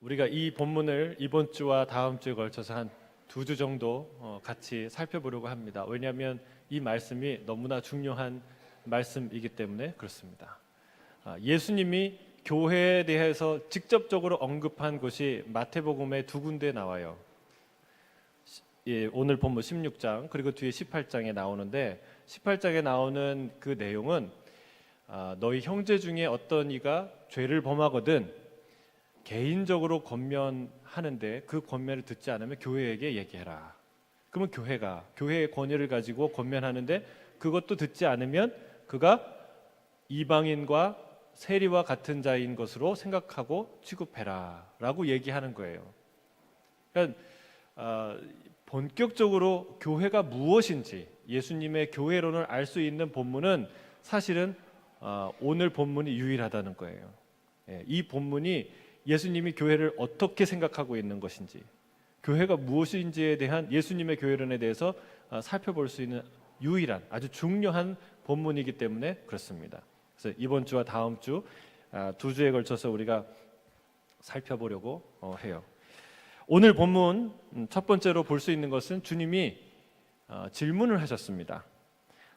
우리가 이 본문을 이번 주와 다음 주에 걸쳐서 한 2주 정도 같이 살펴보려고 합니다. 왜냐하면 이 말씀이 너무나 중요한 말씀이기 때문에 그렇습니다. 예수님이 교회에 대해서 직접적으로 언급한 곳이 마태복음에 2군데 나와요. 오늘 본문 16장 그리고 뒤에 18장에 나오는데, 18장에 나오는 그 내용은 너희 형제 중에 어떤 이가 죄를 범하거든 개인적으로 권면하는데 그 권면을 듣지 않으면 교회에게 얘기해라. 그러면 교회가 교회의 권위를 가지고 권면하는데 그것도 듣지 않으면 그가 이방인과 세리와 같은 자인 것으로 생각하고 취급해라 라고 얘기하는 거예요. 그러니까 본격적으로 교회가 무엇인지 예수님의 교회론을 알 수 있는 본문은 사실은 오늘 본문이 유일하다는 거예요. 이 본문이 예수님이 교회를 어떻게 생각하고 있는 것인지, 교회가 무엇인지에 대한 예수님의 교회론에 대해서 살펴볼 수 있는 유일한 아주 중요한 본문이기 때문에 그렇습니다. 그래서 이번 주와 다음 주 2주에 걸쳐서 우리가 살펴보려고 해요. 오늘 본문 첫 번째로 볼 수 있는 것은 주님이 질문을 하셨습니다.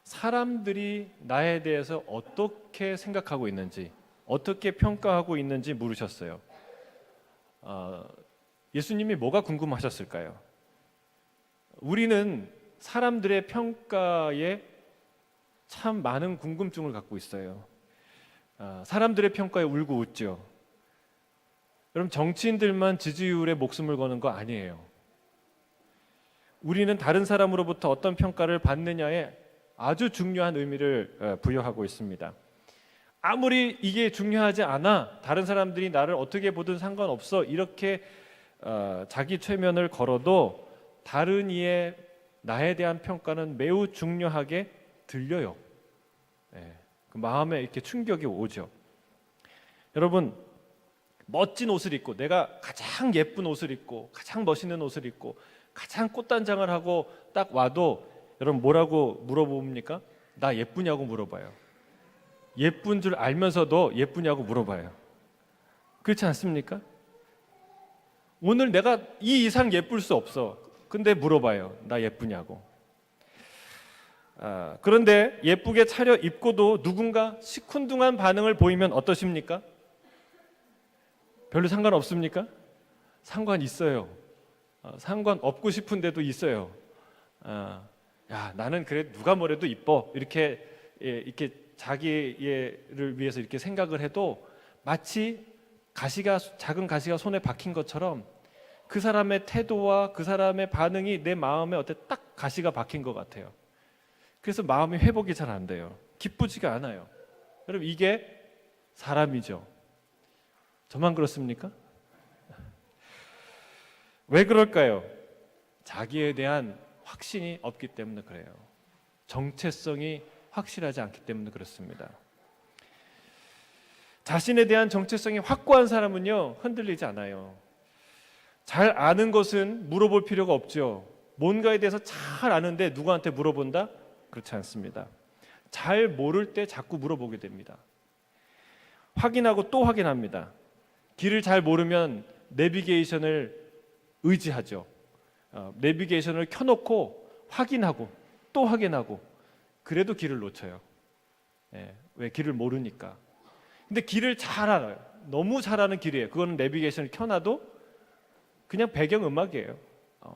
사람들이 나에 대해서 어떻게 생각하고 있는지, 어떻게 평가하고 있는지 물으셨어요. 예수님이 뭐가 궁금하셨을까요? 우리는 사람들의 평가에 참 많은 궁금증을 갖고 있어요. 사람들의 평가에 울고 웃죠. 여러분, 정치인들만 지지율에 목숨을 거는 거 아니에요. 우리는 다른 사람으로부터 어떤 평가를 받느냐에 아주 중요한 의미를 부여하고 있습니다. 아무리 이게 중요하지 않아, 다른 사람들이 나를 어떻게 보든 상관없어, 이렇게 자기 최면을 걸어도 다른 이의 나에 대한 평가는 매우 중요하게 들려요. 그 마음에 이렇게 충격이 오죠. 여러분, 멋진 옷을 입고, 내가 가장 예쁜 옷을 입고 가장 멋있는 옷을 입고 가장 꽃단장을 하고 딱 와도 여러분 뭐라고 물어봅니까? 나 예쁘냐고 물어봐요. 예쁜 줄 알면서도 예쁘냐고 물어봐요. 그렇지 않습니까? 오늘 내가 이 이상 예쁠 수 없어. 근데 물어봐요. 나 예쁘냐고. 그런데 예쁘게 차려 입고도 누군가 시큰둥한 반응을 보이면 어떠십니까? 별로 상관없습니까? 상관 있어요. 상관없고 싶은데도 있어요. 야, 나는 그래 누가 뭐래도 이뻐, 이렇게 자기를 위해서 이렇게 생각을 해도 마치 작은 가시가 손에 박힌 것처럼 그 사람의 태도와 그 사람의 반응이 내 마음에 딱 가시가 박힌 것 같아요. 그래서 마음이 회복이 잘 안 돼요. 기쁘지가 않아요. 여러분, 이게 사람이죠. 저만 그렇습니까? 왜 그럴까요? 자기에 대한 확신이 없기 때문에 그래요. 정체성이 확실하지 않기 때문에 그렇습니다. 자신에 대한 정체성이 확고한 사람은요, 흔들리지 않아요. 잘 아는 것은 물어볼 필요가 없죠. 뭔가에 대해서 잘 아는데 누구한테 물어본다? 그렇지 않습니다. 잘 모를 때 자꾸 물어보게 됩니다. 확인하고 또 확인합니다. 길을 잘 모르면 내비게이션을 의지하죠. 내비게이션을 켜놓고 확인하고 또 확인하고, 그래도 길을 놓쳐요. 왜? 길을 모르니까. 근데 길을 잘 알아요. 너무 잘 아는 길이에요. 그거는 내비게이션을 켜놔도 그냥 배경음악이에요.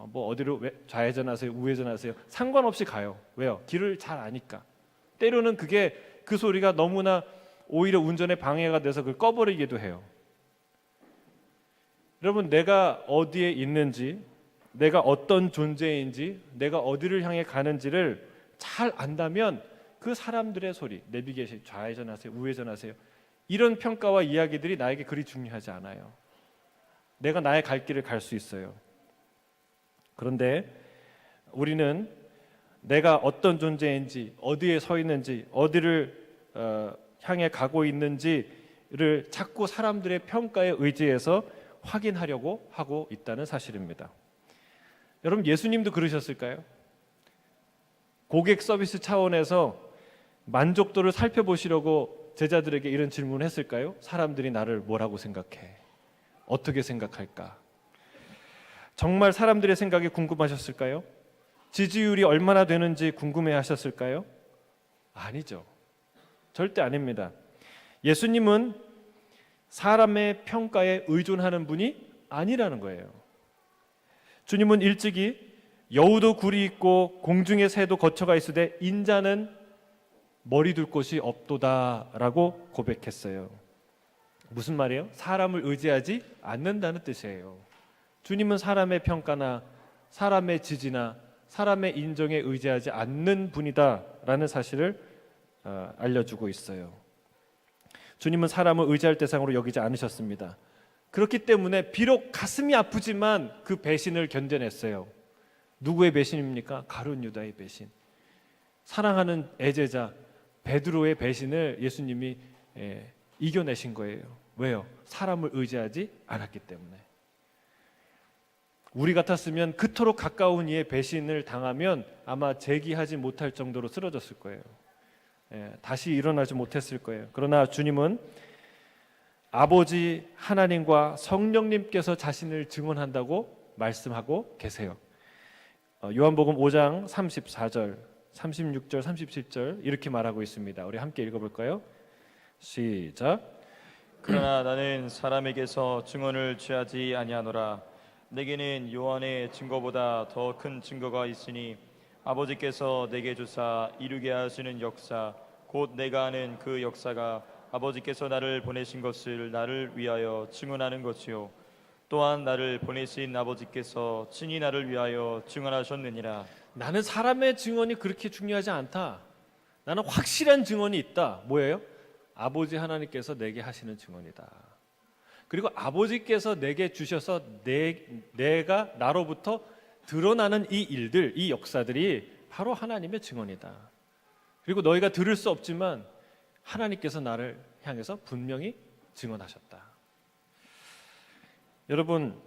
뭐 어디로 좌회전하세요, 우회전하세요, 상관없이 가요. 왜요? 길을 잘 아니까. 때로는 그 소리가 너무나 오히려 운전에 방해가 돼서 그걸 꺼버리기도 해요. 여러분, 내가 어디에 있는지, 내가 어떤 존재인지, 내가 어디를 향해 가는지를 잘 안다면 그 사람들의 소리, 내비게이션, 좌회전하세요, 우회전하세요, 이런 평가와 이야기들이 나에게 그리 중요하지 않아요. 내가 나의 갈 길을 갈 수 있어요. 그런데 우리는 내가 어떤 존재인지, 어디에 서 있는지, 어디를 향해 가고 있는지를 자꾸 사람들의 평가에 의지해서 확인하려고 하고 있다는 사실입니다. 여러분, 예수님도 그러셨을까요? 고객 서비스 차원에서 만족도를 살펴보시려고 제자들에게 이런 질문을 했을까요? 사람들이 나를 뭐라고 생각해? 어떻게 생각할까? 정말 사람들의 생각이 궁금하셨을까요? 지지율이 얼마나 되는지 궁금해하셨을까요? 아니죠. 절대 아닙니다. 예수님은 사람의 평가에 의존하는 분이 아니라는 거예요. 주님은 일찍이 여우도 굴이 있고 공중의 새도 거처가 있으되 인자는 머리 둘 곳이 없도다라고 고백했어요. 무슨 말이에요? 사람을 의지하지 않는다는 뜻이에요. 주님은 사람의 평가나 사람의 지지나 사람의 인정에 의지하지 않는 분이다라는 사실을 알려주고 있어요. 주님은 사람을 의지할 대상으로 여기지 않으셨습니다. 그렇기 때문에 비록 가슴이 아프지만 그 배신을 견뎌냈어요. 누구의 배신입니까? 가룟 유다의 배신. 사랑하는 애제자 베드로의 배신을 예수님이 이겨내신 거예요. 왜요? 사람을 의지하지 않았기 때문에. 우리 같았으면 그토록 가까운 이의 배신을 당하면 아마 재기하지 못할 정도로 쓰러졌을 거예요. 다시 일어나지 못했을 거예요. 그러나 주님은 아버지 하나님과 성령님께서 자신을 증언한다고 말씀하고 계세요. 요한복음 5장 34절, 36절, 37절 이렇게 말하고 있습니다. 우리 함께 읽어볼까요? 시작. 그러나 나는 사람에게서 증언을 취하지 아니하노라. 내게는 요한의 증거보다 더 큰 증거가 있으니 아버지께서 내게 주사 이루게 하시는 역사 곧 내가 아는 그 역사가 아버지께서 나를 보내신 것을 나를 위하여 증언하는 것이요 또한 나를 보내신 아버지께서 친히 나를 위하여 증언하셨느니라. 나는 사람의 증언이 그렇게 중요하지 않다. 나는 확실한 증언이 있다. 뭐예요? 아버지 하나님께서 내게 하시는 증언이다. 그리고 아버지께서 내게 주셔서 내가 나로부터 드러나는 이 일들, 이 역사들이 바로 하나님의 증언이다. 그리고 너희가 들을 수 없지만 하나님께서 나를 향해서 분명히 증언하셨다. 여러분,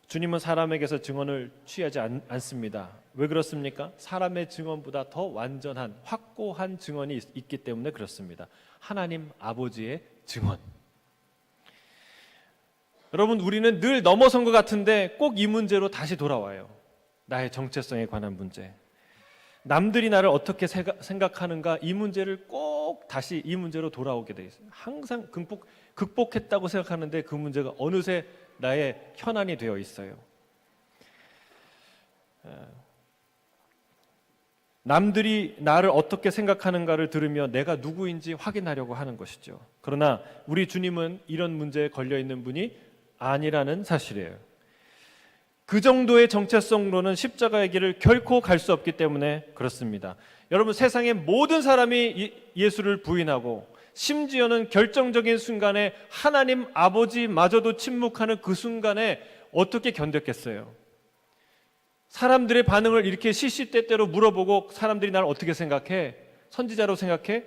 주님은 사람에게서 증언을 취하지 않습니다. 왜 그렇습니까? 사람의 증언보다 더 완전한 확고한 증언이 있기 때문에 그렇습니다. 하나님 아버지의 증언. 여러분, 우리는 늘 넘어선 것 같은데 꼭 이 문제로 다시 돌아와요. 나의 정체성에 관한 문제. 남들이 나를 어떻게 생각하는가, 이 문제를 꼭 다시 이 문제로 돌아오게 돼 있어요. 항상 극복했다고 생각하는데 그 문제가 어느새 나의 현안이 되어 있어요. 남들이 나를 어떻게 생각하는가를 들으며 내가 누구인지 확인하려고 하는 것이죠. 그러나 우리 주님은 이런 문제에 걸려 있는 분이 아니라는 사실이에요. 그 정도의 정체성으로는 십자가의 길을 결코 갈 수 없기 때문에 그렇습니다. 여러분, 세상의 모든 사람이 예수를 부인하고 심지어는 결정적인 순간에 하나님 아버지마저도 침묵하는 그 순간에 어떻게 견뎠겠어요? 사람들의 반응을 이렇게 시시때때로 물어보고 사람들이 나를 어떻게 생각해? 선지자로 생각해?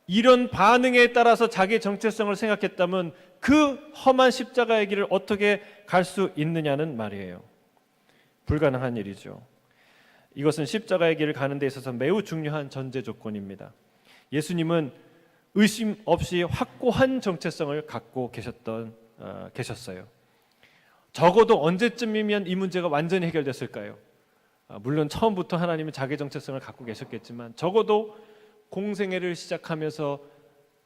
이런 반응에 따라서 자기의 정체성을 생각했다면 그 험한 십자가의 길을 어떻게 갈 수 있느냐는 말이에요. 불가능한 일이죠. 이것은 십자가의 길을 가는 데 있어서 매우 중요한 전제 조건입니다. 예수님은 의심 없이 확고한 정체성을 갖고 계셨어요. 적어도 언제쯤이면 이 문제가 완전히 해결됐을까요? 물론 처음부터 하나님은 자기 정체성을 갖고 계셨겠지만 적어도 공생애를 시작하면서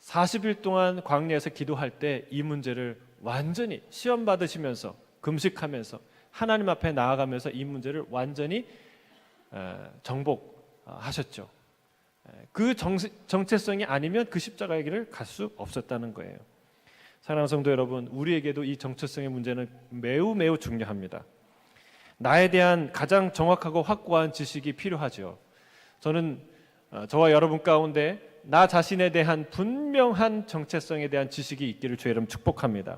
40일 동안 광야에서 기도할 때 이 문제를 완전히 시험 받으시면서 금식하면서 하나님 앞에 나아가면서 이 문제를 완전히 정복하셨죠. 그 정체성이 아니면 그 십자가의 길을 갈 수 없었다는 거예요. 사랑하는 성도 여러분, 우리에게도 이 정체성의 문제는 매우 매우 중요합니다. 나에 대한 가장 정확하고 확고한 지식이 필요하죠. 저는 저와 여러분 가운데 나 자신에 대한 분명한 정체성에 대한 지식이 있기를 주의 이름 축복합니다.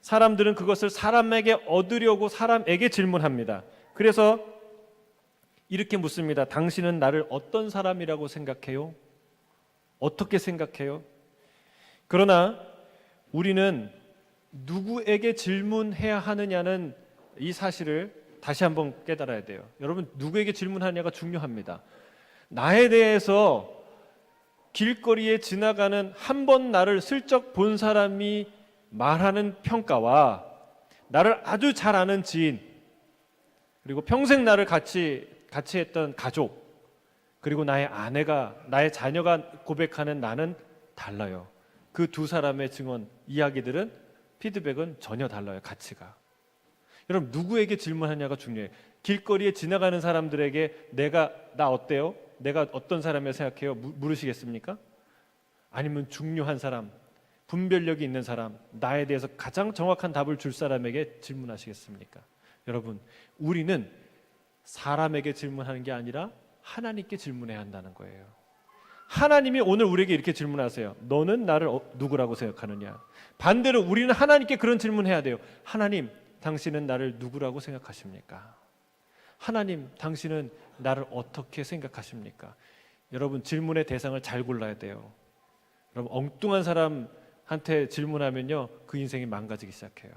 사람들은 그것을 사람에게 얻으려고 사람에게 질문합니다. 그래서 이렇게 묻습니다. 당신은 나를 어떤 사람이라고 생각해요? 어떻게 생각해요? 그러나 우리는 누구에게 질문해야 하느냐는 이 사실을 다시 한번 깨달아야 돼요. 여러분, 누구에게 질문하느냐가 중요합니다. 나에 대해서 길거리에 지나가는 한 번 나를 슬쩍 본 사람이 말하는 평가와 나를 아주 잘 아는 지인, 그리고 평생 나를 같이 했던 가족, 그리고 나의 아내가, 나의 자녀가 고백하는 나는 달라요. 그 두 사람의 증언, 이야기들은, 피드백은 전혀 달라요. 가치가. 여러분, 누구에게 질문하냐가 중요해요. 길거리에 지나가는 사람들에게 나 어때요? 내가 어떤 사람이라 생각해요? 물으시겠습니까? 아니면 중요한 사람, 분별력이 있는 사람, 나에 대해서 가장 정확한 답을 줄 사람에게 질문하시겠습니까? 여러분, 우리는 사람에게 질문하는 게 아니라 하나님께 질문해야 한다는 거예요. 하나님이 오늘 우리에게 이렇게 질문하세요. 너는 나를 누구라고 생각하느냐? 반대로 우리는 하나님께 그런 질문해야 돼요. 하나님, 당신은 나를 누구라고 생각하십니까? 하나님, 당신은 나를 어떻게 생각하십니까? 여러분, 질문의 대상을 잘 골라야 돼요. 여러분, 엉뚱한 사람한테 질문하면요, 그 인생이 망가지기 시작해요.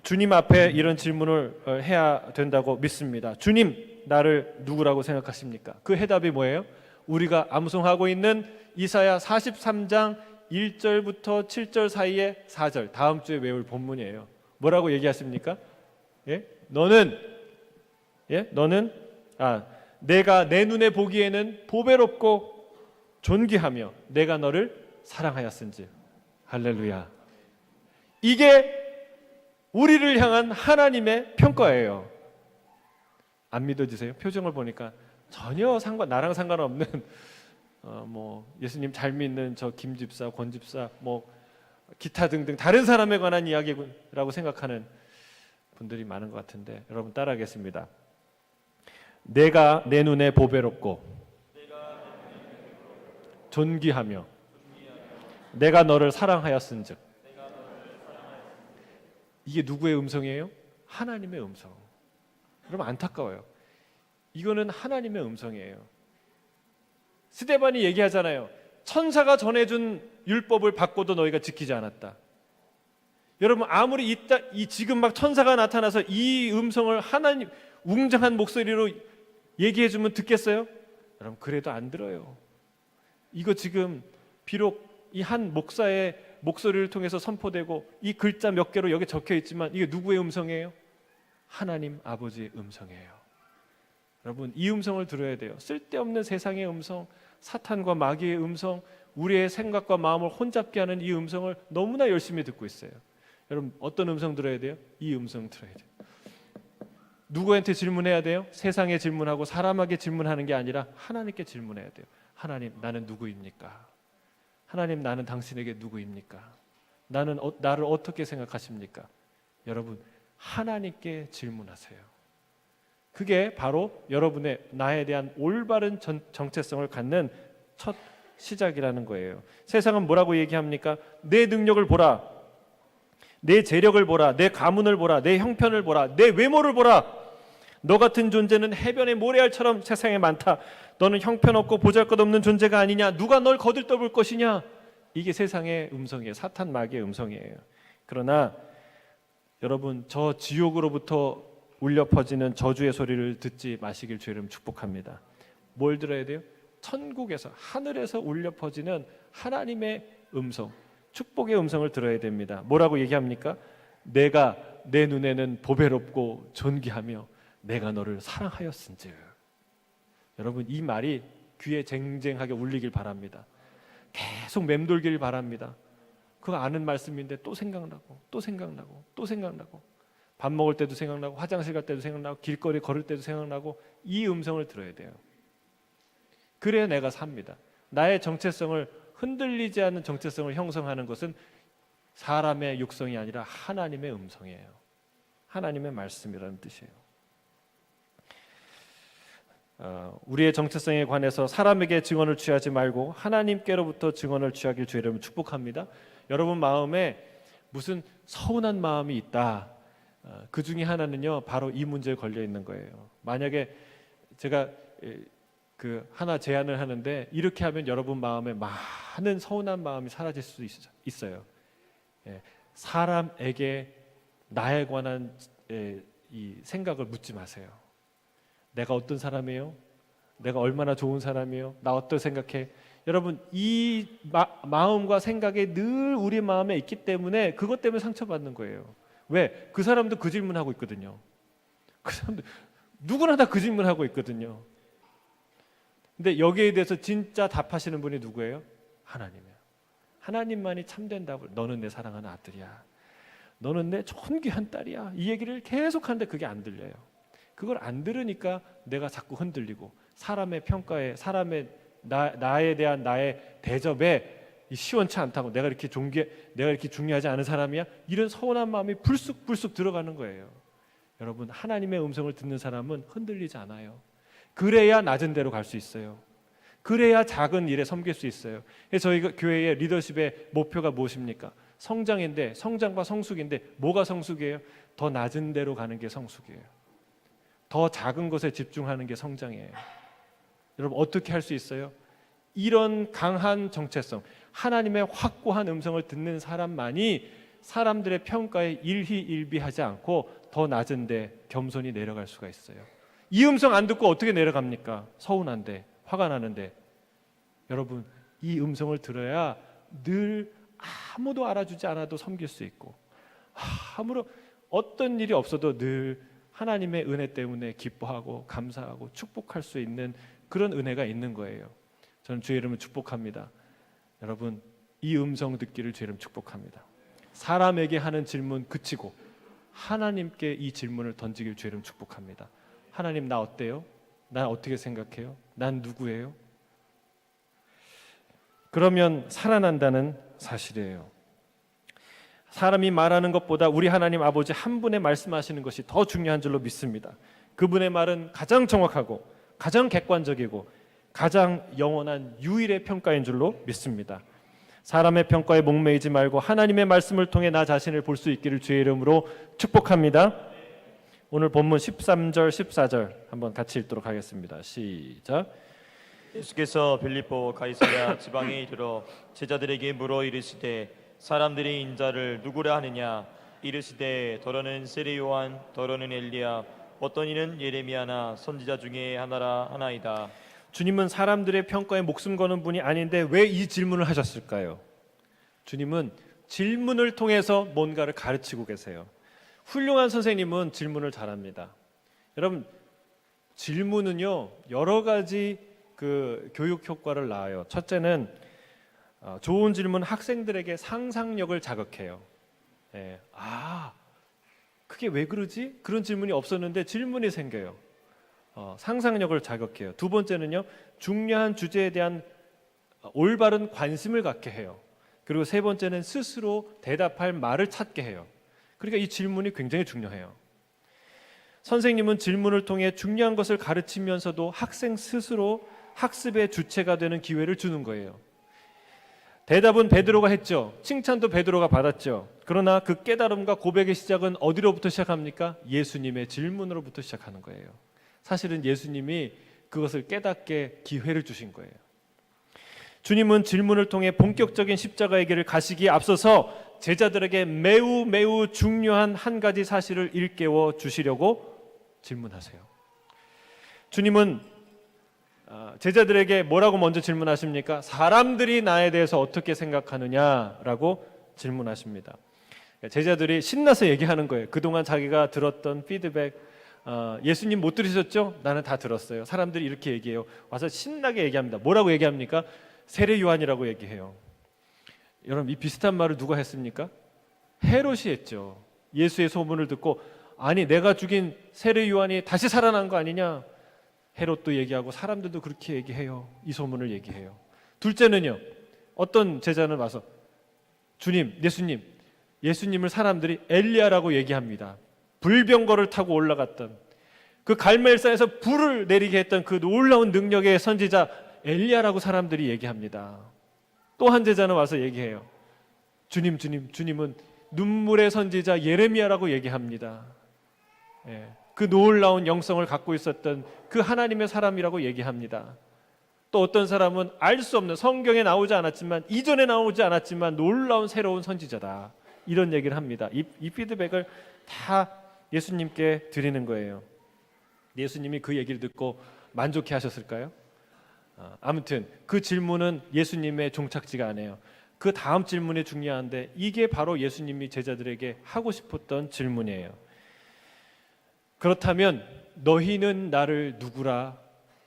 주님 앞에 이런 질문을 해야 된다고 믿습니다. 주님, 나를 누구라고 생각하십니까? 그 해답이 뭐예요? 우리가 암송하고 있는 이사야 43장 1절부터 7절 사이의 4절, 다음 주에 외울 본문이에요. 뭐라고 얘기하십니까? 너는 내가 내 눈에 보기에는 보배롭고 존귀하며 내가 너를 사랑하였은지. 할렐루야. 이게 우리를 향한 하나님의 평가예요. 안 믿어지세요? 표정을 보니까 전혀 나랑 상관없는 예수님 잘 믿는 저 김 집사, 권 집사, 기타 등등 다른 사람에 관한 이야기라고 생각하는 분들이 많은 것 같은데, 여러분 따라하겠습니다. 내가 내 눈에 보배롭고 존귀하며 내가 너를 사랑하였은즉. 이게 누구의 음성이에요? 하나님의 음성. 여러분, 안타까워요. 이거는 하나님의 음성이에요. 스데반이 얘기하잖아요. 천사가 전해준 율법을 받고도 너희가 지키지 않았다. 여러분, 아무리 지금 막 천사가 나타나서 이 음성을 하나님 웅장한 목소리로 얘기해주면 듣겠어요? 여러분, 그래도 안 들어요. 이거 지금 비록 이 한 목사의 목소리를 통해서 선포되고 이 글자 몇 개로 여기 적혀 있지만, 이게 누구의 음성이에요? 하나님 아버지의 음성이에요. 여러분, 이 음성을 들어야 돼요. 쓸데없는 세상의 음성, 사탄과 마귀의 음성, 우리의 생각과 마음을 혼잡게 하는 이 음성을 너무나 열심히 듣고 있어요. 여러분, 어떤 음성 들어야 돼요? 이 음성 들어야 돼요. 누구한테 질문해야 돼요? 세상에 질문하고 사람에게 질문하는 게 아니라 하나님께 질문해야 돼요. 하나님, 나는 누구입니까? 하나님, 나는 당신에게 누구입니까? 나를 어떻게 생각하십니까? 여러분, 하나님께 질문하세요. 그게 바로 여러분의 나에 대한 올바른 정체성을 갖는 첫 시작이라는 거예요. 세상은 뭐라고 얘기합니까? 내 능력을 보라, 내 재력을 보라, 내 가문을 보라, 내 형편을 보라, 내 외모를 보라. 너 같은 존재는 해변의 모래알처럼 세상에 많다. 너는 형편없고 보잘것없는 존재가 아니냐. 누가 널 거들떠볼 것이냐. 이게 세상의 음성이에요. 사탄 마귀의 음성이에요. 그러나 여러분, 저 지옥으로부터 울려 퍼지는 저주의 소리를 듣지 마시길 주의 이름 축복합니다. 뭘 들어야 돼요? 천국에서, 하늘에서 울려 퍼지는 하나님의 음성, 축복의 음성을 들어야 됩니다. 뭐라고 얘기합니까? 내가 내 눈에는 보배롭고 존귀하며 내가 너를 사랑하였은즉. 여러분, 이 말이 귀에 쟁쟁하게 울리길 바랍니다. 계속 맴돌기를 바랍니다. 그거 아는 말씀인데 또 생각나고 또 생각나고 또 생각나고, 밥 먹을 때도 생각나고 화장실 갈 때도 생각나고 길거리 걸을 때도 생각나고, 이 음성을 들어야 돼요. 그래야 내가 삽니다. 나의 정체성을 흔들리지 않는 정체성을 형성하는 것은 사람의 육성이 아니라 하나님의 음성이에요. 하나님의 말씀이라는 뜻이에요. 우리의 정체성에 관해서 사람에게 증언을 취하지 말고 하나님께로부터 증언을 취하길 주의 이름으로 축복합니다. 여러분 마음에 무슨 서운한 마음이 있다, 그 중에 하나는요, 바로 이 문제에 걸려 있는 거예요. 만약에 제가 하나 제안을 하는데, 이렇게 하면 여러분 마음에 많은 서운한 마음이 사라질 수 있어요. 사람에게 나에 관한 이 생각을 묻지 마세요. 내가 어떤 사람이에요? 내가 얼마나 좋은 사람이에요? 나 어떻게 생각해? 여러분 이 마음과 생각이 늘 우리 마음에 있기 때문에 그것 때문에 상처받는 거예요. 왜? 그 사람도 그 질문하고 있거든요. 그 사람도 누구나 다 그 질문하고 있거든요. 근데 여기에 대해서 진짜 답하시는 분이 누구예요? 하나님이에요. 하나님만이 참된 답을, 너는 내 사랑하는 아들이야, 너는 내 존귀한 딸이야, 이 얘기를 계속 하는데 그게 안 들려요. 그걸 안 들으니까 내가 자꾸 흔들리고 사람의 평가에, 사람의 나에 대한 나의 대접에 시원치 않다고, 내가 이렇게 중요하지 않은 사람이야, 이런 서운한 마음이 불쑥불쑥 들어가는 거예요. 여러분, 하나님의 음성을 듣는 사람은 흔들리지 않아요. 그래야 낮은 데로 갈 수 있어요. 그래야 작은 일에 섬길 수 있어요. 그래서 저희 교회의 리더십의 목표가 무엇입니까? 성장인데, 성장과 성숙인데 뭐가 성숙이에요? 더 낮은 데로 가는 게 성숙이에요. 더 작은 것에 집중하는 게 성장이에요. 여러분, 어떻게 할 수 있어요? 이런 강한 정체성, 하나님의 확고한 음성을 듣는 사람만이 사람들의 평가에 일희일비하지 않고 더 낮은 데 겸손히 내려갈 수가 있어요. 이 음성 안 듣고 어떻게 내려갑니까? 서운한데, 화가 나는데. 여러분, 이 음성을 들어야 늘 아무도 알아주지 않아도 섬길 수 있고, 아무런 어떤 일이 없어도 늘 하나님의 은혜 때문에 기뻐하고 감사하고 축복할 수 있는 그런 은혜가 있는 거예요. 저는 주의 이름을 축복합니다. 여러분, 이 음성 듣기를 주의 이름 축복합니다. 사람에게 하는 질문 그치고 하나님께 이 질문을 던지길 주의 이름 축복합니다. 하나님, 나 어때요? 난 어떻게 생각해요? 난 누구예요? 그러면 살아난다는 사실이에요. 사람이 말하는 것보다 우리 하나님 아버지 한 분의 말씀하시는 것이 더 중요한 줄로 믿습니다. 그분의 말은 가장 정확하고 가장 객관적이고 가장 영원한 유일의 평가인 줄로 믿습니다. 사람의 평가에 목매이지 말고 하나님의 말씀을 통해 나 자신을 볼 수 있기를 주의 이름으로 축복합니다. 오늘 본문 13절 14절 한번 같이 읽도록 하겠습니다. 시작. 예수께서 빌립보 가이사랴 지방에 이르러 제자들에게 물어 이르시되 사람들이 인자를 누구라 하느냐? 이르시되 더러는 세례 요한, 더러는 엘리야, 어떤 이는 예레미야나 선지자 중에 하나라 하나이다. 주님은 사람들의 평가에 목숨 거는 분이 아닌데 왜 이 질문을 하셨을까요? 주님은 질문을 통해서 뭔가를 가르치고 계세요. 훌륭한 선생님은 질문을 잘합니다. 여러분, 질문은요 여러 가지 그 교육 효과를 낳아요. 첫째는 좋은 질문 학생들에게 상상력을 자극해요. 그게 왜 그러지? 그런 질문이 없었는데 질문이 생겨요. 상상력을 자극해요. 두 번째는요, 중요한 주제에 대한 올바른 관심을 갖게 해요. 그리고 세 번째는 스스로 대답할 말을 찾게 해요. 그러니까 이 질문이 굉장히 중요해요. 선생님은 질문을 통해 중요한 것을 가르치면서도 학생 스스로 학습의 주체가 되는 기회를 주는 거예요. 대답은 베드로가 했죠. 칭찬도 베드로가 받았죠. 그러나 그 깨달음과 고백의 시작은 어디로부터 시작합니까? 예수님의 질문으로부터 시작하는 거예요. 사실은 예수님이 그것을 깨닫게 기회를 주신 거예요. 주님은 질문을 통해 본격적인 십자가의 길을 가시기에 앞서서 제자들에게 매우 중요한 한 가지 사실을 일깨워 주시려고 질문하세요. 주님은 제자들에게 뭐라고 먼저 질문하십니까? 사람들이 나에 대해서 어떻게 생각하느냐라고 질문하십니다. 제자들이 신나서 얘기하는 거예요. 그동안 자기가 들었던 피드백, 예수님 못 들으셨죠? 나는 다 들었어요. 사람들이 이렇게 얘기해요. 와서 신나게 얘기합니다. 뭐라고 얘기합니까? 세례 요한이라고 얘기해요. 여러분, 이 비슷한 말을 누가 했습니까? 헤롯이 했죠. 예수의 소문을 듣고, 아니 내가 죽인 세례 요한이 다시 살아난 거 아니냐? 헤롯도 얘기하고 사람들도 그렇게 얘기해요. 이 소문을 얘기해요. 둘째는요, 어떤 제자는 와서 주님, 예수님을 사람들이 엘리야라고 얘기합니다. 불병거를 타고 올라갔던 그 갈멜산에서 불을 내리게 했던 그 놀라운 능력의 선지자 엘리야라고 사람들이 얘기합니다. 또 한 제자는 와서 얘기해요. 주님은 눈물의 선지자 예레미야라고 얘기합니다. 그 놀라운 영성을 갖고 있었던 그 하나님의 사람이라고 얘기합니다. 또 어떤 사람은 알 수 없는, 성경에 나오지 않았지만, 이전에 나오지 않았지만 놀라운 새로운 선지자다, 이런 얘기를 합니다. 이 피드백을 다 예수님께 드리는 거예요. 예수님이 그 얘기를 듣고 만족해 하셨을까요? 아무튼 그 질문은 예수님의 종착지가 아니에요. 그 다음 질문이 중요한데 이게 바로 예수님이 제자들에게 하고 싶었던 질문이에요. 그렇다면 너희는 나를 누구라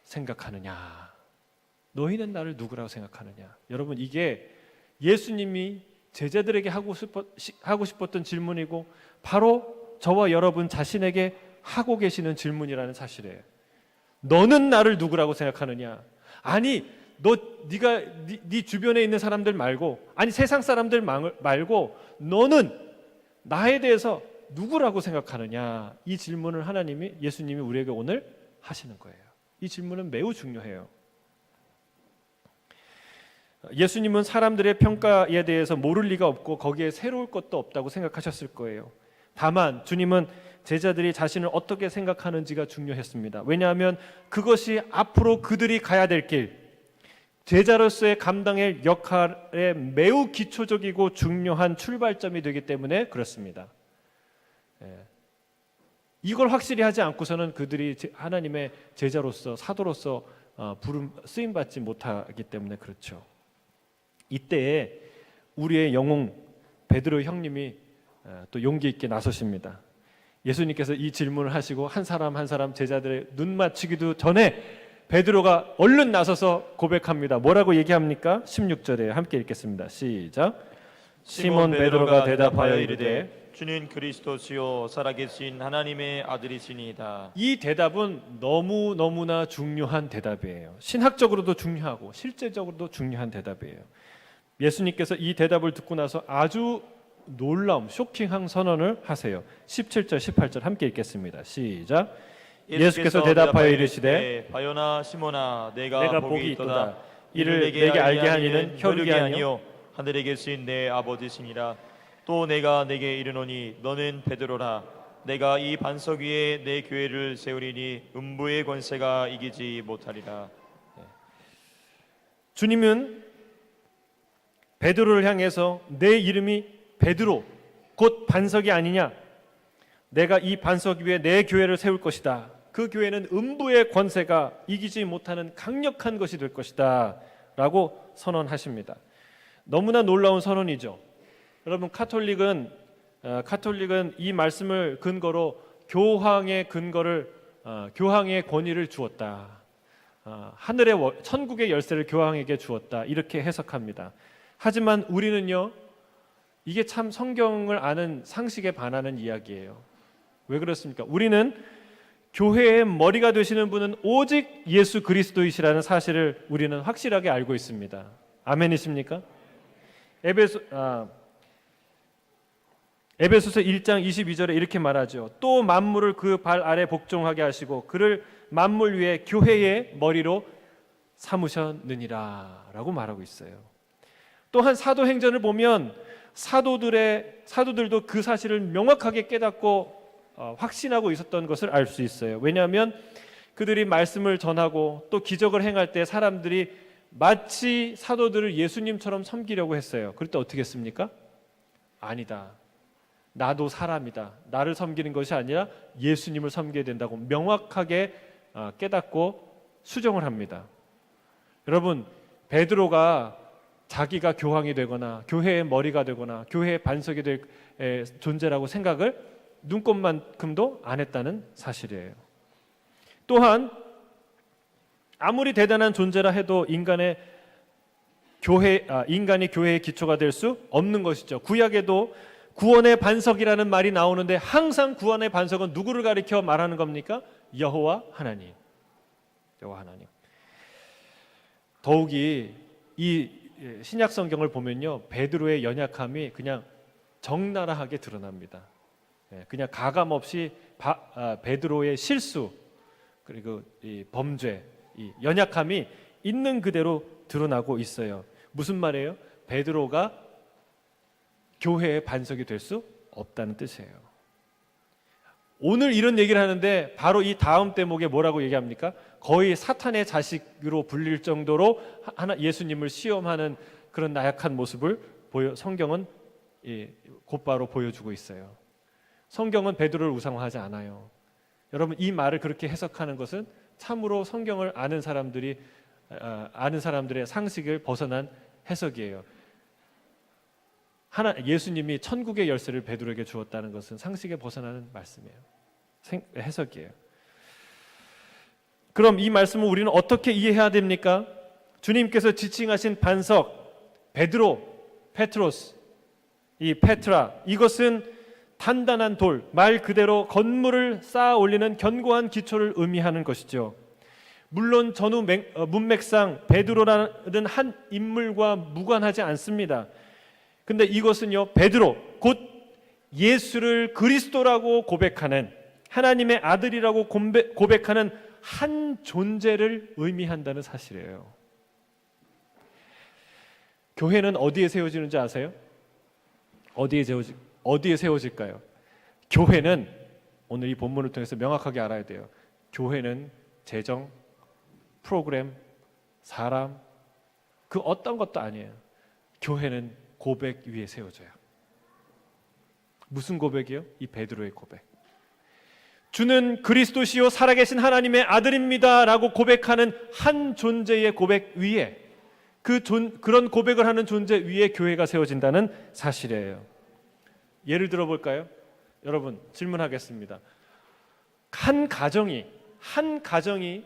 생각하느냐? 너희는 나를 누구라고 생각하느냐? 여러분, 이게 예수님이 제자들에게 하고 싶었던 질문이고 바로 저와 여러분 자신에게 하고 계시는 질문이라는 사실이에요. 너는 나를 누구라고 생각하느냐? 아니, 네가 네 주변에 있는 사람들 말고, 아니 세상 사람들 말고 너는 나에 대해서 누구라고 생각하느냐? 이 질문을 예수님이 우리에게 오늘 하시는 거예요. 이 질문은 매우 중요해요. 예수님은 사람들의 평가에 대해서 모를 리가 없고 거기에 새로울 것도 없다고 생각하셨을 거예요. 다만 주님은 제자들이 자신을 어떻게 생각하는지가 중요했습니다. 왜냐하면 그것이 앞으로 그들이 가야 될 길, 제자로서의 감당할 역할에 매우 기초적이고 중요한 출발점이 되기 때문에 그렇습니다. 이걸 확실히 하지 않고서는 그들이 하나님의 제자로서, 사도로서 쓰임받지 못하기 때문에 그렇죠. 이때에 우리의 영웅 베드로 형님이 또 용기 있게 나서십니다. 예수님께서 이 질문을 하시고 한 사람 한 사람 제자들의 눈 맞추기도 전에 베드로가 얼른 나서서 고백합니다. 뭐라고 얘기합니까? 16절에 함께 읽겠습니다. 시작. 시몬 베드로가 대답하여 이르되 주는 그리스도시요 살아계신 하나님의 아들이시니이다. 이 대답은 너무나 중요한 대답이에요. 신학적으로도 중요하고 실제적으로도 중요한 대답이에요. 예수님께서 이 대답을 듣고 나서 아주 놀라움, 쇼킹한 선언을 하세요. 17절, 18절 함께 읽겠습니다. 시작. 예수께서 대답하여 이르시되 바요나 시몬아 내가 복이 있도다. 이를 내게 알게 하니는 혈육이 아니요 하늘에 계신 내 아버지시니라. 또 내가 내게 이르노니 너는 베드로라. 내가 이 반석 위에 내 교회를 세우리니 음부의 권세가 이기지 못하리라. 주님은 베드로를 향해서 내 이름이 베드로 곧 반석이 아니냐, 내가 이 반석 위에 내 교회를 세울 것이다. 그 교회는 음부의 권세가 이기지 못하는 강력한 것이 될 것이다 라고 선언하십니다. 너무나 놀라운 선언이죠. 여러분, 카톨릭은 이 말씀을 근거로 교황의 권위를 주었다. 천국의 열쇠를 교황에게 주었다. 이렇게 해석합니다. 하지만 우리는요, 이게 참 성경을 아는 상식에 반하는 이야기예요. 왜 그렇습니까? 우리는 교회의 머리가 되시는 분은 오직 예수 그리스도이시라는 사실을 우리는 확실하게 알고 있습니다. 아멘이십니까? 에베소서 1장 22절에 이렇게 말하죠. 또 만물을 그 발 아래 복종하게 하시고 그를 만물 위에 교회의 머리로 삼으셨느니라 라고 말하고 있어요. 또한 사도행전을 보면 사도들도 그 사실을 명확하게 깨닫고 확신하고 있었던 것을 알 수 있어요. 왜냐하면 그들이 말씀을 전하고 또 기적을 행할 때 사람들이 마치 사도들을 예수님처럼 섬기려고 했어요. 그럴 때 어떻게 했습니까? 아니다. 나도 사람이다. 나를 섬기는 것이 아니라 예수님을 섬겨야 된다고 명확하게 깨닫고 수정을 합니다. 여러분, 베드로가 자기가 교황이 되거나 교회의 머리가 되거나 교회의 반석이 될 존재라고 생각을 눈꼽만큼도 안 했다는 사실이에요. 또한 아무리 대단한 존재라 해도 인간이 교회의 기초가 될 수 없는 것이죠. 구약에도 구원의 반석이라는 말이 나오는데 항상 구원의 반석은 누구를 가리켜 말하는 겁니까? 여호와 하나님. 더욱이 이 신약 성경을 보면요, 베드로의 연약함이 그냥 적나라하게 드러납니다. 그냥 가감 없이 베드로의 실수 그리고 이 범죄, 이 연약함이 있는 그대로 드러나고 있어요. 무슨 말이에요? 베드로가 교회의 반석이 될 수 없다는 뜻이에요. 오늘 이런 얘기를 하는데 바로 이 다음 대목에 뭐라고 얘기합니까? 거의 사탄의 자식으로 불릴 정도로 예수님을 시험하는 그런 나약한 모습을 성경은 곧바로 보여주고 있어요. 성경은 베드로를 우상화하지 않아요. 여러분, 이 말을 그렇게 해석하는 것은 참으로 성경을 아는 사람들이 아는 사람들의 상식을 벗어난 해석이에요. 예수님이 천국의 열쇠를 베드로에게 주었다는 것은 상식에 벗어나는 말씀이에요. 해석이에요. 그럼 이 말씀을 우리는 어떻게 이해해야 됩니까? 주님께서 지칭하신 반석, 베드로, 페트로스, 이 페트라, 이것은 단단한 돌, 말 그대로 건물을 쌓아 올리는 견고한 기초를 의미하는 것이죠. 물론 전후 문맥상 베드로라는 한 인물과 무관하지 않습니다. 근데 이것은요, 베드로, 곧 예수를 그리스도라고 고백하는, 하나님의 아들이라고 고백하는 한 존재를 의미한다는 사실이에요. 교회는 어디에 세워지는지 아세요? 어디에 세워질까요? 교회는, 오늘 이 본문을 통해서 명확하게 알아야 돼요. 교회는 재정, 프로그램, 사람, 그 어떤 것도 아니에요. 교회는 고백 위에 세워져요. 무슨 고백이요? 이 베드로의 고백. 주는 그리스도시요 살아계신 하나님의 아들입니다 라고 고백하는 한 존재의 고백 위에, 그런 고백을 하는 존재 위에 교회가 세워진다는 사실이에요. 예를 들어 볼까요? 여러분, 질문하겠습니다. 한 가정이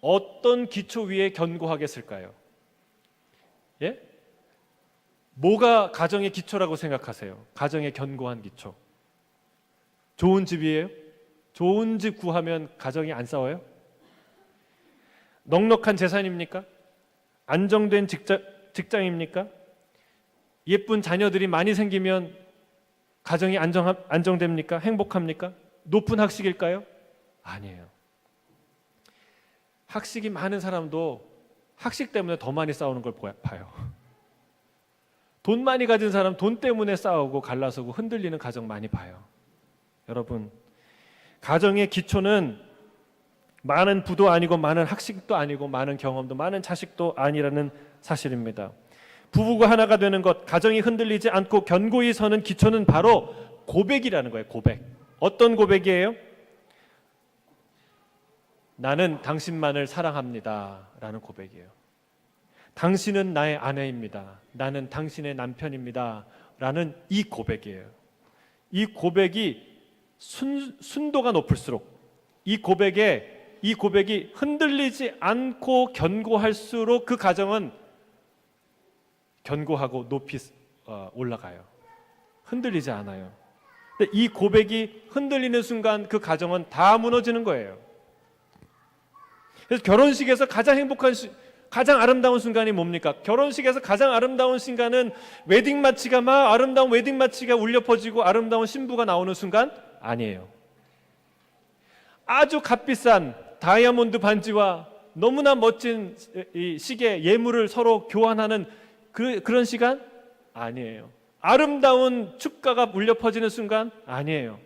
어떤 기초 위에 견고하겠을까요? 예? 뭐가 가정의 기초라고 생각하세요? 가정의 견고한 기초. 좋은 집이에요? 좋은 집 구하면 가정이 안 싸워요? 넉넉한 재산입니까? 안정된 직장입니까? 예쁜 자녀들이 많이 생기면 가정이 안정됩니까? 행복합니까? 높은 학식일까요? 아니에요. 학식이 많은 사람도 학식 때문에 더 많이 싸우는 걸 봐요. 돈 많이 가진 사람 돈 때문에 싸우고 갈라서고 흔들리는 가정 많이 봐요. 여러분, 가정의 기초는 많은 부도 아니고 많은 학식도 아니고 많은 경험도 많은 자식도 아니라는 사실입니다. 부부가 하나가 되는 것, 가정이 흔들리지 않고 견고히 서는 기초는 바로 고백이라는 거예요. 고백. 어떤 고백이에요? 나는 당신만을 사랑합니다 라는 고백이에요. 당신은 나의 아내입니다. 나는 당신의 남편입니다 라는 이 고백이에요. 이 고백이 순도가 높을수록, 이 고백이 흔들리지 않고 견고할수록 그 가정은 견고하고 높이 올라가요. 흔들리지 않아요. 근데 이 고백이 흔들리는 순간 그 가정은 다 무너지는 거예요. 그래서 결혼식에서 가장 아름다운 순간이 뭡니까? 결혼식에서 가장 아름다운 순간은 아름다운 웨딩 마치가 울려 퍼지고 아름다운 신부가 나오는 순간 아니에요. 아주 값비싼 다이아몬드 반지와 너무나 멋진 이 시계, 예물을 서로 교환하는 그런 시간 아니에요. 아름다운 축가가 울려 퍼지는 순간 아니에요.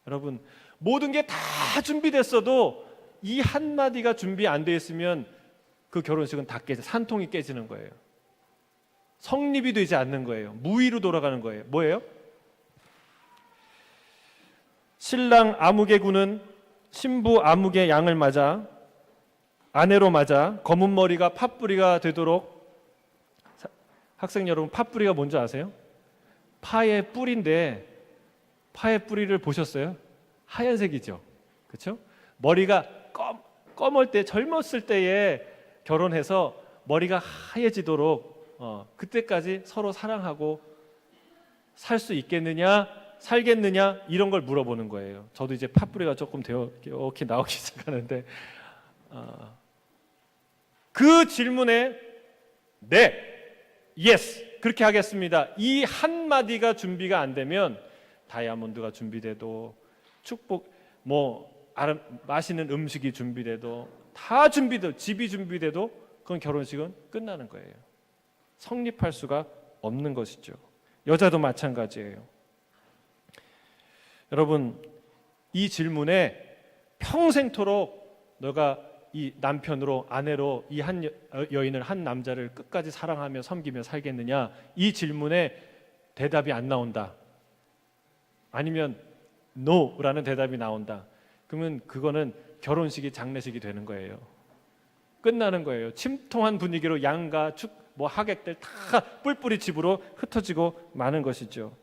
여러분, 모든 게 다 준비됐어도 이 한마디가 준비 안 돼 있으면 그 결혼식은 다 산통이 깨지는 거예요. 성립이 되지 않는 거예요. 무의로 돌아가는 거예요. 뭐예요? 신랑 아무개 군은 신부 아무개 양을 맞아, 아내로 맞아 검은 머리가 팥뿌리가 되도록. 학생 여러분, 팥뿌리가 뭔지 아세요? 파의 뿌리인데, 파의 뿌리를 보셨어요? 하얀색이죠. 그렇죠? 머리가 검을 때, 젊었을 때에 결혼해서 머리가 하얘지도록 그때까지 서로 사랑하고 살 수 있겠느냐, 살겠느냐, 이런 걸 물어보는 거예요. 저도 이제 팥뿌리가 조금 이렇게 나오기 시작하는데, 그 질문에 네, 예스, 그렇게 하겠습니다, 이 한마디가 준비가 안 되면 다이아몬드가 준비돼도, 축복, 맛있는 음식이 준비돼도, 다 준비돼도, 집이 준비돼도 그건 결혼식은 끝나는 거예요. 성립할 수가 없는 것이죠. 여자도 마찬가지예요. 여러분, 이 질문에 평생토록 너가 이 남편으로, 아내로 이 한 여인을, 한 남자를 끝까지 사랑하며 섬기며 살겠느냐, 이 질문에 대답이 안 나온다, 아니면 NO라는 대답이 나온다, 그러면 그거는 결혼식이 장례식이 되는 거예요. 끝나는 거예요. 침통한 분위기로 양가 뭐 하객들 다 뿔뿔이 집으로 흩어지고 마는 것이죠.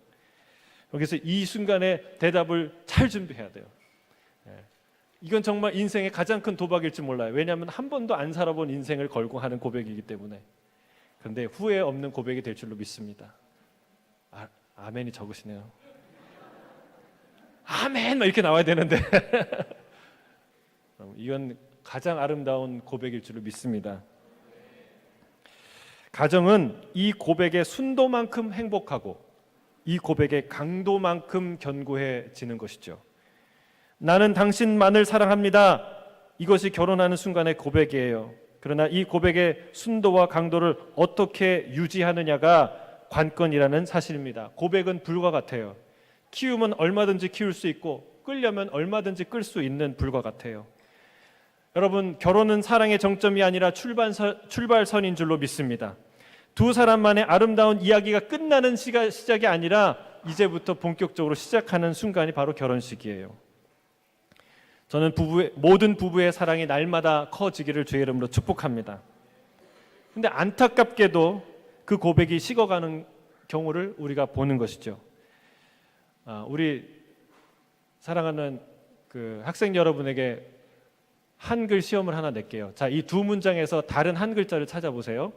여기서 이 순간에 대답을 잘 준비해야 돼요. 이건 정말 인생의 가장 큰 도박일지 몰라요. 왜냐하면 한 번도 안 살아본 인생을 걸고 하는 고백이기 때문에. 그런데 후회 없는 고백이 될 줄로 믿습니다. 아멘이 적으시네요. 아멘 막 이렇게 나와야 되는데 이건 가장 아름다운 고백일 줄로 믿습니다. 가정은 이 고백의 순도만큼 행복하고 이 고백의 강도만큼 견고해지는 것이죠. 나는 당신만을 사랑합니다. 이것이 결혼하는 순간의 고백이에요. 그러나 이 고백의 순도와 강도를 어떻게 유지하느냐가 관건이라는 사실입니다. 고백은 불과 같아요. 키우면 얼마든지 키울 수 있고 끌려면 얼마든지 끌 수 있는 불과 같아요. 여러분, 결혼은 사랑의 정점이 아니라 출발선인 줄로 믿습니다. 두 사람만의 아름다운 이야기가 끝나는 시작이 아니라 이제부터 본격적으로 시작하는 순간이 바로 결혼식이에요. 저는 모든 부부의 사랑이 날마다 커지기를 주의 이름으로 축복합니다. 근데 안타깝게도 그 고백이 식어가는 경우를 우리가 보는 것이죠. 우리 사랑하는 그 학생 여러분에게 한글 시험을 하나 낼게요. 자, 이 두 문장에서 다른 한 글자를 찾아보세요.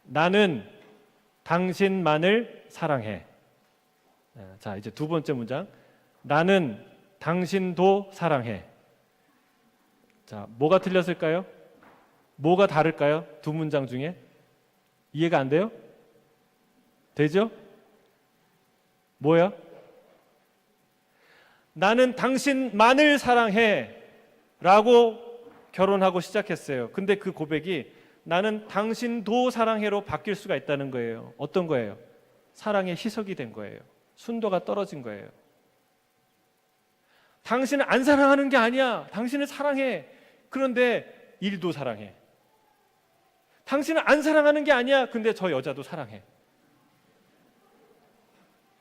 나는 당신만을 사랑해. 자, 이제 두 번째 문장. 나는 당신도 사랑해. 자, 뭐가 틀렸을까요? 뭐가 다를까요? 두 문장 중에 이해가 안 돼요? 되죠? 뭐야? 나는 당신만을 사랑해 라고 결혼하고 시작했어요. 근데 그 고백이 나는 당신도 사랑해로 바뀔 수가 있다는 거예요. 어떤 거예요? 사랑의 희석이 된 거예요. 순도가 떨어진 거예요. 당신을 안 사랑하는 게 아니야. 당신을 사랑해. 그런데 일도 사랑해. 당신을 안 사랑하는 게 아니야. 근데 저 여자도 사랑해.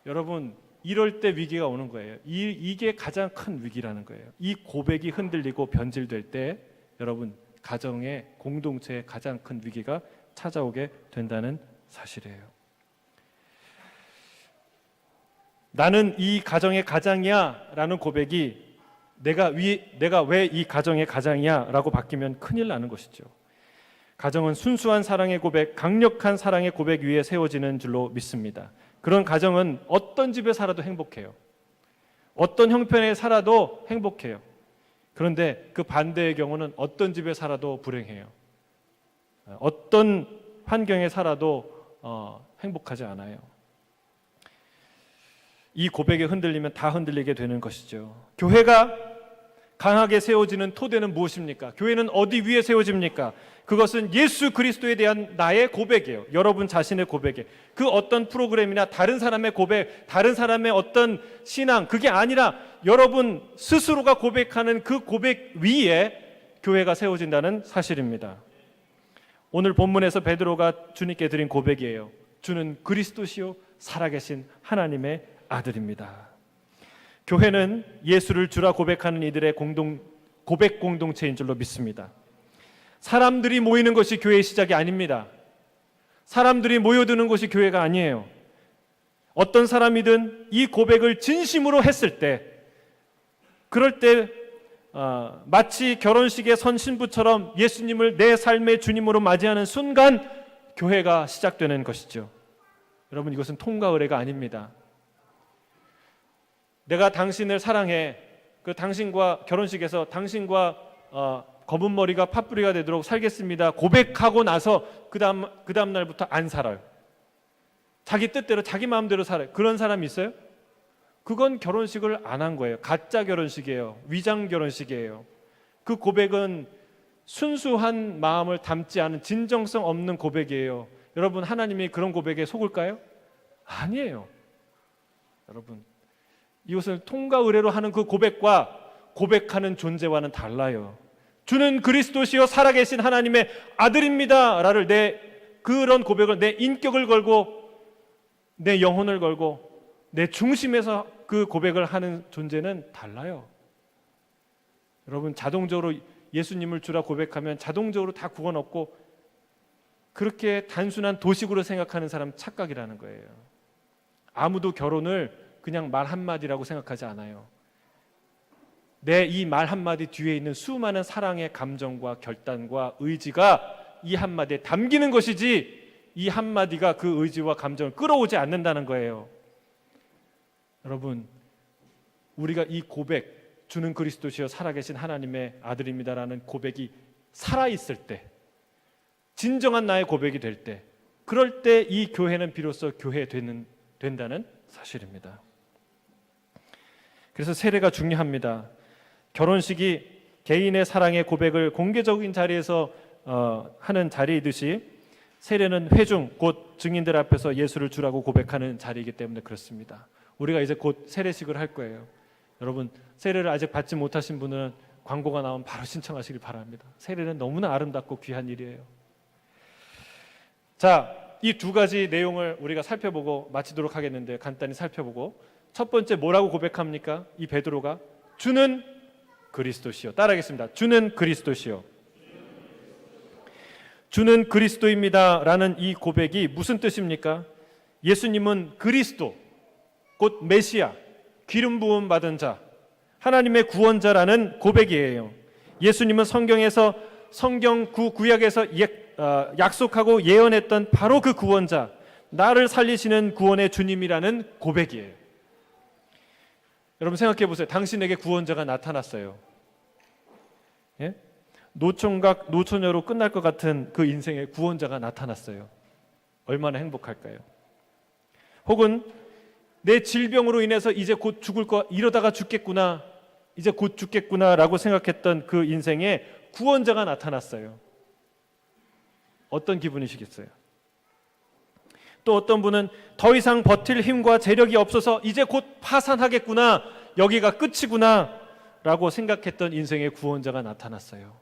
여러분, 이럴 때 위기가 오는 거예요. 이게 가장 큰 위기라는 거예요. 이 고백이 흔들리고 변질될 때 여러분, 가정의 공동체의 가장 큰 위기가 찾아오게 된다는 사실이에요. 나는 이 가정의 가장이야 라는 고백이 내가 왜 이 가정의 가장이야 라고 바뀌면 큰일 나는 것이죠. 가정은 순수한 사랑의 고백, 강력한 사랑의 고백 위에 세워지는 줄로 믿습니다. 그런 가정은 어떤 집에 살아도 행복해요. 어떤 형편에 살아도 행복해요. 그런데 그 반대의 경우는 어떤 집에 살아도 불행해요. 어떤 환경에 살아도 행복하지 않아요. 이 고백에 흔들리면 다 흔들리게 되는 것이죠. 교회가 강하게 세워지는 토대는 무엇입니까? 교회는 어디 위에 세워집니까? 그것은 예수 그리스도에 대한 나의 고백이에요. 여러분 자신의 고백이에요. 그 어떤 프로그램이나 다른 사람의 고백, 다른 사람의 어떤 신앙, 그게 아니라 여러분 스스로가 고백하는 그 고백 위에 교회가 세워진다는 사실입니다. 오늘 본문에서 베드로가 주님께 드린 고백이에요. 주는 그리스도시요 살아계신 하나님의 아들입니다. 교회는 예수를 주라 고백하는 이들의 고백 공동체인 줄로 믿습니다. 사람들이 모이는 것이 교회의 시작이 아닙니다. 사람들이 모여드는 것이 교회가 아니에요. 어떤 사람이든 이 고백을 진심으로 했을 때, 그럴 때 마치 결혼식의 선 신부처럼 예수님을 내 삶의 주님으로 맞이하는 순간 교회가 시작되는 것이죠. 여러분, 이것은 통과 의례가 아닙니다. 내가 당신을 사랑해. 그 당신과 결혼식에서 당신과 검은 머리가 팥뿌리가 되도록 살겠습니다. 고백하고 나서 그 다음 날부터 안 살아요. 자기 뜻대로 자기 마음대로 살아요. 그런 사람이 있어요? 그건 결혼식을 안 한 거예요. 가짜 결혼식이에요. 위장 결혼식이에요. 그 고백은 순수한 마음을 담지 않은 진정성 없는 고백이에요. 여러분, 하나님이 그런 고백에 속을까요? 아니에요. 여러분, 이것을 통과 의례로 하는 그 고백과 고백하는 존재와는 달라요. 주는 그리스도시요 살아계신 하나님의 아들입니다 라를 그런 고백을 내 인격을 걸고 내 영혼을 걸고 내 중심에서 그 고백을 하는 존재는 달라요. 여러분, 자동적으로 예수님을 주라 고백하면 자동적으로 다 구원 얻고 그렇게 단순한 도식으로 생각하는 사람 착각이라는 거예요. 아무도 결혼을 그냥 말 한마디라고 생각하지 않아요. 내 이 말 한마디 뒤에 있는 수많은 사랑의 감정과 결단과 의지가 이 한마디에 담기는 것이지 이 한마디가 그 의지와 감정을 끌어오지 않는다는 거예요. 여러분, 우리가 이 고백, 주는 그리스도시여 살아계신 하나님의 아들입니다라는 고백이 살아있을 때, 진정한 나의 고백이 될 때, 그럴 때 이 교회는 비로소 된다는 사실입니다. 그래서 세례가 중요합니다. 결혼식이 개인의 사랑의 고백을 공개적인 자리에서 하는 자리이듯이 세례는 회중, 곧 증인들 앞에서 예수를 주라고 고백하는 자리이기 때문에 그렇습니다. 우리가 이제 곧 세례식을 할 거예요. 여러분, 세례를 아직 받지 못하신 분은 광고가 나오면 바로 신청하시길 바랍니다. 세례는 너무나 아름답고 귀한 일이에요. 자, 이 두 가지 내용을 우리가 살펴보고 마치도록 하겠는데, 간단히 살펴보고, 첫 번째 뭐라고 고백합니까? 이 베드로가 주는 그리스도시요. 따라하겠습니다. 주는 그리스도시요. 주는 그리스도입니다 라는 이 고백이 무슨 뜻입니까? 예수님은 그리스도, 곧 메시아, 기름 부음 받은 자, 하나님의 구원자라는 고백이에요. 예수님은 성경에서 성경 구약에서 약속하고 예언했던 바로 그 구원자, 나를 살리시는 구원의 주님이라는 고백이에요. 여러분 생각해 보세요. 당신에게 구원자가 나타났어요. 예? 노총각 노처녀로 끝날 것 같은 그 인생에 구원자가 나타났어요. 얼마나 행복할까요? 혹은 내 질병으로 인해서 이제 곧 죽을 거, 이러다가 죽겠구나, 이제 곧 죽겠구나 라고 생각했던 그 인생에 구원자가 나타났어요. 어떤 기분이시겠어요? 또 어떤 분은 더 이상 버틸 힘과 재력이 없어서 이제 곧 파산하겠구나, 여기가 끝이구나 라고 생각했던 인생의 구원자가 나타났어요.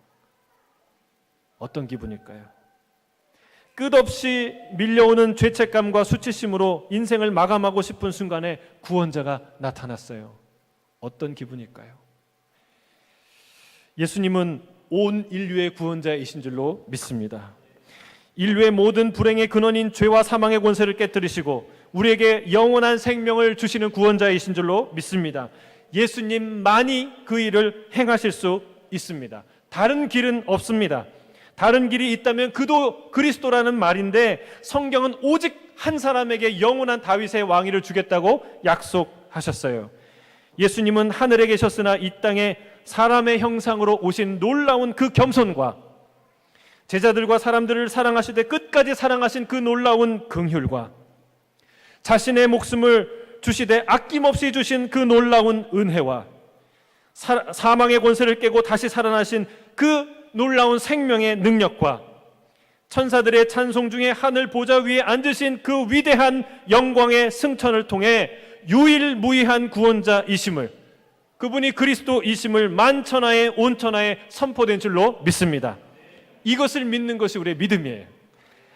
어떤 기분일까요? 끝없이 밀려오는 죄책감과 수치심으로 인생을 마감하고 싶은 순간에 구원자가 나타났어요. 어떤 기분일까요? 예수님은 온 인류의 구원자이신 줄로 믿습니다. 인류의 모든 불행의 근원인 죄와 사망의 권세를 깨뜨리시고 우리에게 영원한 생명을 주시는 구원자이신 줄로 믿습니다. 예수님만이 그 일을 행하실 수 있습니다. 다른 길은 없습니다. 다른 길이 있다면 그도 그리스도라는 말인데, 성경은 오직 한 사람에게 영원한 다윗의 왕위를 주겠다고 약속하셨어요. 예수님은 하늘에 계셨으나 이 땅에 사람의 형상으로 오신 놀라운 그 겸손과 제자들과 사람들을 사랑하시되 끝까지 사랑하신 그 놀라운 긍휼과 자신의 목숨을 주시되 아낌없이 주신 그 놀라운 은혜와 사망의 권세를 깨고 다시 살아나신 그 놀라운 생명의 능력과 천사들의 찬송 중에 하늘 보좌 위에 앉으신 그 위대한 영광의 승천을 통해 유일무이한 구원자이심을, 그분이 그리스도이심을 만천하에 온천하에 선포된 줄로 믿습니다. 이것을 믿는 것이 우리의 믿음이에요.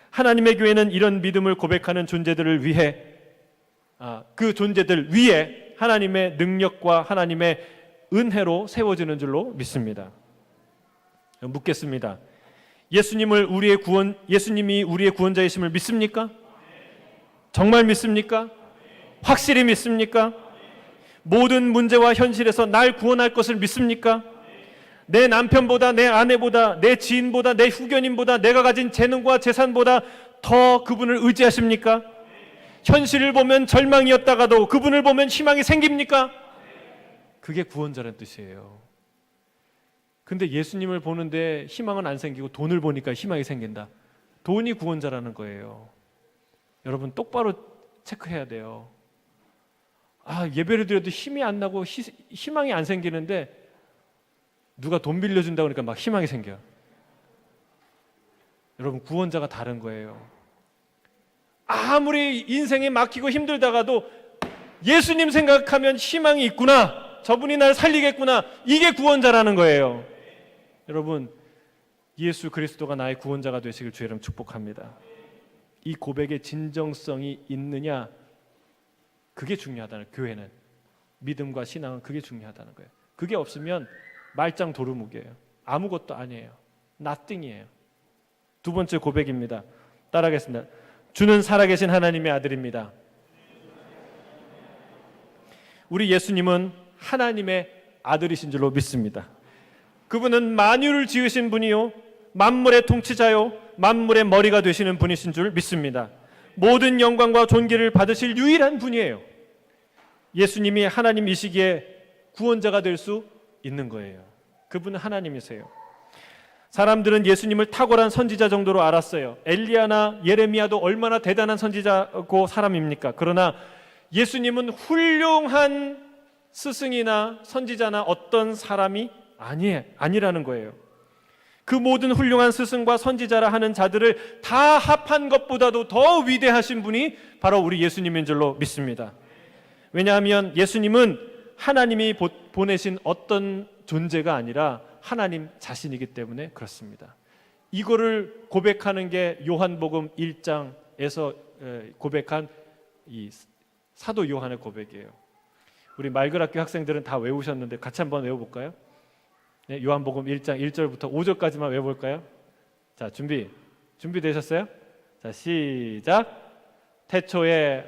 하나님의 교회는 이런 믿음을 고백하는 존재들을 위해, 그 존재들 위에 하나님의 능력과 하나님의 은혜로 세워지는 줄로 믿습니다. 묻겠습니다. 예수님이 우리의 구원자이심을 믿습니까? 정말 믿습니까? 확실히 믿습니까? 모든 문제와 현실에서 날 구원할 것을 믿습니까? 내 남편보다, 내 아내보다, 내 지인보다, 내 후견인보다, 내가 가진 재능과 재산보다 더 그분을 의지하십니까? 현실을 보면 절망이었다가도 그분을 보면 희망이 생깁니까? 그게 구원자라는 뜻이에요. 근데 예수님을 보는데 희망은 안 생기고 돈을 보니까 희망이 생긴다. 돈이 구원자라는 거예요. 여러분 똑바로 체크해야 돼요. 예배를 드려도 힘이 안 나고 희망이 안 생기는데 누가 돈 빌려준다고 그러니까 막 희망이 생겨요. 여러분 구원자가 다른 거예요. 아무리 인생에 막히고 힘들다가도 예수님 생각하면 희망이 있구나, 저분이 날 살리겠구나, 이게 구원자라는 거예요. 여러분 예수 그리스도가 나의 구원자가 되시길 주의 이름 축복합니다. 이 고백의 진정성이 있느냐, 그게 중요하다는, 교회는 믿음과 신앙은 그게 중요하다는 거예요. 그게 없으면 말짱 도루묵이에요. 아무것도 아니에요. nothing이에요. 두 번째 고백입니다. 따라하겠습니다. 주는 살아계신 하나님의 아들입니다. 우리 예수님은 하나님의 아들이신 줄로 믿습니다. 그분은 만유를 지으신 분이요, 만물의 통치자요, 만물의 머리가 되시는 분이신 줄 믿습니다. 모든 영광과 존귀를 받으실 유일한 분이에요. 예수님이 하나님이시기에 구원자가 될 수 있는 거예요. 그분은 하나님이세요. 사람들은 예수님을 탁월한 선지자 정도로 알았어요. 엘리야나 예레미야도 얼마나 대단한 선지자고 사람입니까? 그러나 예수님은 훌륭한 스승이나 선지자나 어떤 사람이 아니라는 거예요. 그 모든 훌륭한 스승과 선지자라 하는 자들을 다 합한 것보다도 더 위대하신 분이 바로 우리 예수님인 줄로 믿습니다. 왜냐하면 예수님은 하나님이 보내신 어떤 존재가 아니라 하나님 자신이기 때문에 그렇습니다. 이거를 고백하는 게 요한복음 1장에서 고백한 이 사도 요한의 고백이에요. 우리 말글학교 학생들은 다 외우셨는데 같이 한번 외워볼까요? 네, 요한복음 1장 1절부터 5절까지만 외워볼까요? 자, 준비되셨어요? 자, 시작. 태초에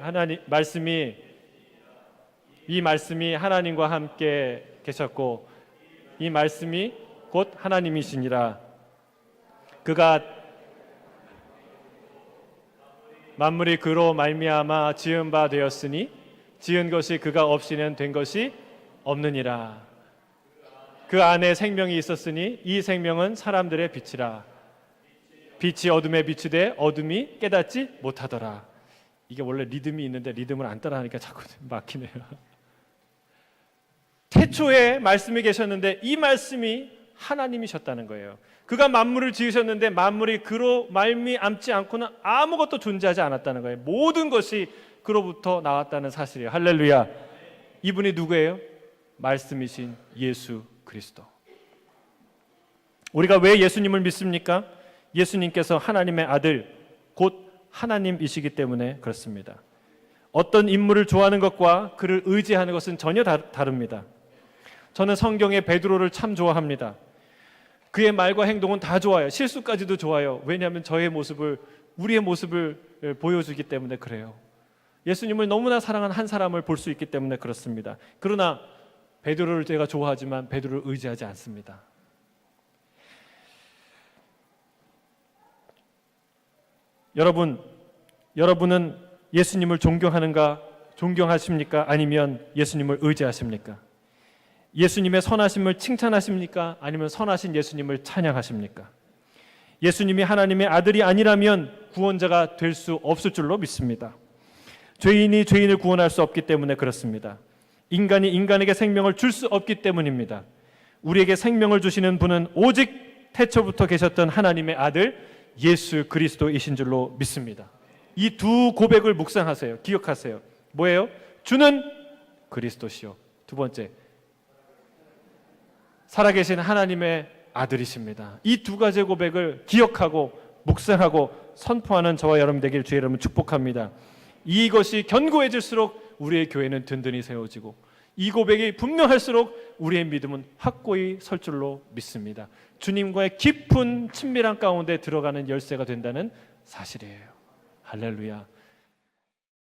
이 말씀이 하나님과 함께 계셨고 이 말씀이 곧 하나님이시니라. 그가 만물이 그로 말미암아 지은 바 되었으니 지은 것이 그가 없이는 된 것이 없느니라. 그 안에 생명이 있었으니 이 생명은 사람들의 빛이라. 빛이 어둠에 비추되 어둠이 깨닫지 못하더라. 이게 원래 리듬이 있는데 리듬을 안 따라하니까 자꾸 막히네요. 태초에 말씀이 계셨는데 이 말씀이 하나님이셨다는 거예요. 그가 만물을 지으셨는데 만물이 그로 말미암지 않고는 아무것도 존재하지 않았다는 거예요. 모든 것이 그로부터 나왔다는 사실이에요. 할렐루야. 이분이 누구예요? 말씀이신 예수 그리스도. 우리가 왜 예수님을 믿습니까? 예수님께서 하나님의 아들 곧 하나님이시기 때문에 그렇습니다. 어떤 인물을 좋아하는 것과 그를 의지하는 것은 전혀 다릅니다. 저는 성경의 베드로를 참 좋아합니다. 그의 말과 행동은 다 좋아요. 실수까지도 좋아요. 왜냐하면 우리의 모습을 보여주기 때문에 그래요. 예수님을 너무나 사랑하는 한 사람을 볼 수 있기 때문에 그렇습니다. 그러나 베드로를 제가 좋아하지만 베드로를 의지하지 않습니다. 여러분은 예수님을 존경하십니까? 아니면 예수님을 의지하십니까? 예수님의 선하심을 칭찬하십니까? 아니면 선하신 예수님을 찬양하십니까? 예수님이 하나님의 아들이 아니라면 구원자가 될 수 없을 줄로 믿습니다. 죄인이 죄인을 구원할 수 없기 때문에 그렇습니다. 인간이 인간에게 생명을 줄 수 없기 때문입니다. 우리에게 생명을 주시는 분은 오직 태초부터 계셨던 하나님의 아들 예수 그리스도이신 줄로 믿습니다. 이 두 고백을 묵상하세요. 기억하세요. 뭐예요? 주는 그리스도시요. 두 번째, 살아계신 하나님의 아들이십니다. 이 두 가지 고백을 기억하고 묵상하고 선포하는 저와 여러분 되길 주의 이름으로 축복합니다. 이것이 견고해질수록 우리의 교회는 든든히 세워지고 이 고백이 분명할수록 우리의 믿음은 확고히 설 줄로 믿습니다. 주님과의 깊은 친밀한 가운데 들어가는 열쇠가 된다는 사실이에요. 할렐루야.